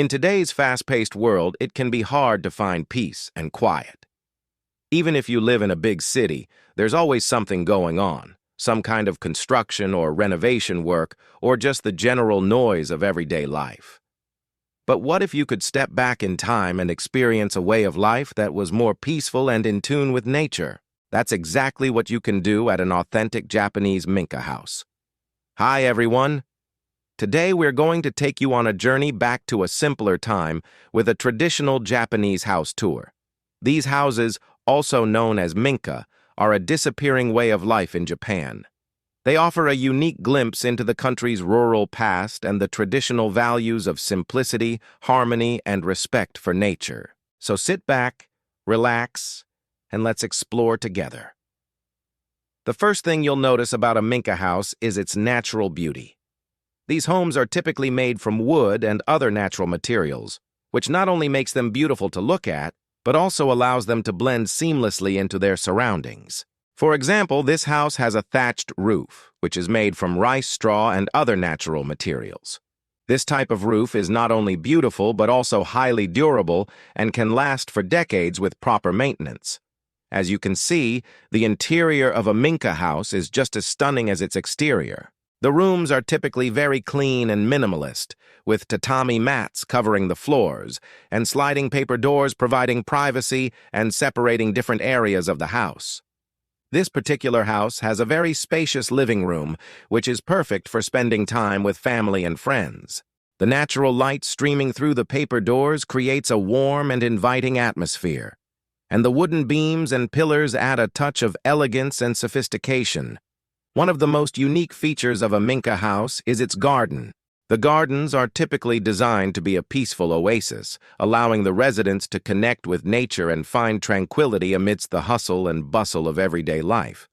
In today's fast-paced world, it can be hard to find peace and quiet. Even if you live in a big city, there's always something going on, some kind of construction or renovation work, or just the general noise of everyday life. But what if you could step back in time and experience a way of life that was more peaceful and in tune with nature? That's exactly what you can do at an authentic Japanese Minka house. Hi, everyone. Today we're going to take you on a journey back to a simpler time with a traditional Japanese house tour. These houses, also known as Minka, are a disappearing way of life in Japan. They offer a unique glimpse into the country's rural past and the traditional values of simplicity, harmony, and respect for nature. So sit back, relax, and let's explore together. The first thing you'll notice about a Minka house is its natural beauty. These homes are typically made from wood and other natural materials, which not only makes them beautiful to look at, but also allows them to blend seamlessly into their surroundings. For example, this house has a thatched roof, which is made from rice straw and other natural materials. This type of roof is not only beautiful but also highly durable and can last for decades with proper maintenance. As you can see, the interior of a Minka house is just as stunning as its exterior. The rooms are typically very clean and minimalist, with tatami mats covering the floors and sliding paper doors providing privacy and separating different areas of the house. This particular house has a very spacious living room, which is perfect for spending time with family and friends. The natural light streaming through the paper doors creates a warm and inviting atmosphere, and the wooden beams and pillars add a touch of elegance and sophistication. One of the most unique features of a Minka house is its garden. The gardens are typically designed to be a peaceful oasis, allowing the residents to connect with nature and find tranquility amidst the hustle and bustle of everyday life.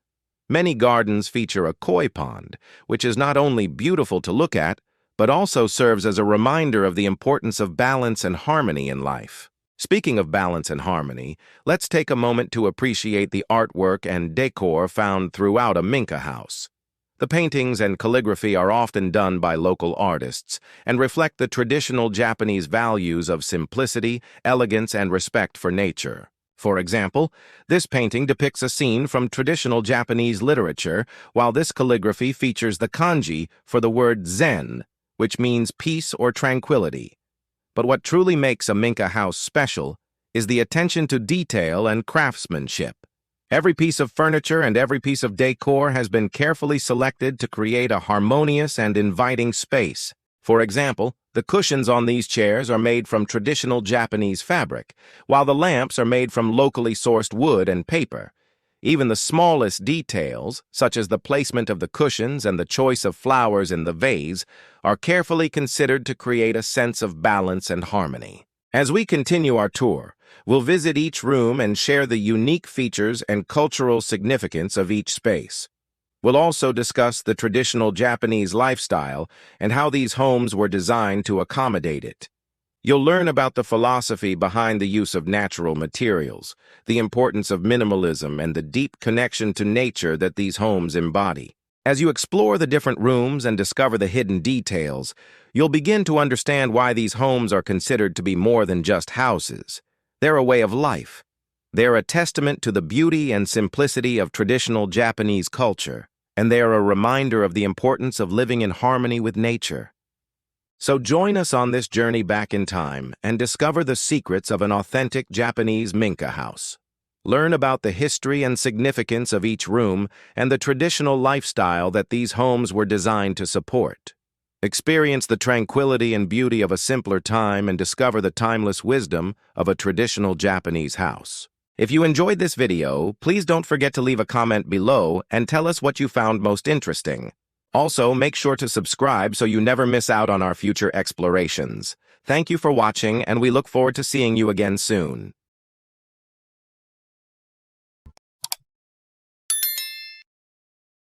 Many gardens feature a koi pond, which is not only beautiful to look at, but also serves as a reminder of the importance of balance and harmony in life. Speaking of balance and harmony, let's take a moment to appreciate the artwork and decor found throughout a Minka house. The paintings and calligraphy are often done by local artists and reflect the traditional Japanese values of simplicity, elegance, and respect for nature. For example, this painting depicts a scene from traditional Japanese literature, while this calligraphy features the kanji for the word zen, which means peace or tranquility. But what truly makes a Minka house special is the attention to detail and craftsmanship. Every piece of furniture and every piece of decor has been carefully selected to create a harmonious and inviting space. For example, the cushions on these chairs are made from traditional Japanese fabric, while the lamps are made from locally sourced wood and paper. Even the smallest details, such as the placement of the cushions and the choice of flowers in the vase, are carefully considered to create a sense of balance and harmony. As we continue our tour, we'll visit each room and share the unique features and cultural significance of each space. We'll also discuss the traditional Japanese lifestyle and how these homes were designed to accommodate it. You'll learn about the philosophy behind the use of natural materials, the importance of minimalism, and the deep connection to nature that these homes embody. As you explore the different rooms and discover the hidden details, you'll begin to understand why these homes are considered to be more than just houses. They're a way of life. They're a testament to the beauty and simplicity of traditional Japanese culture, and they're a reminder of the importance of living in harmony with nature. So join us on this journey back in time and discover the secrets of an authentic Japanese Minka house. Learn about the history and significance of each room and the traditional lifestyle that these homes were designed to support. Experience the tranquility and beauty of a simpler time and discover the timeless wisdom of a traditional Japanese house. If you enjoyed this video, please don't forget to leave a comment below and tell us what you found most interesting. Also, make sure to subscribe so you never miss out on our future explorations. Thank you for watching, and we look forward to seeing you again soon.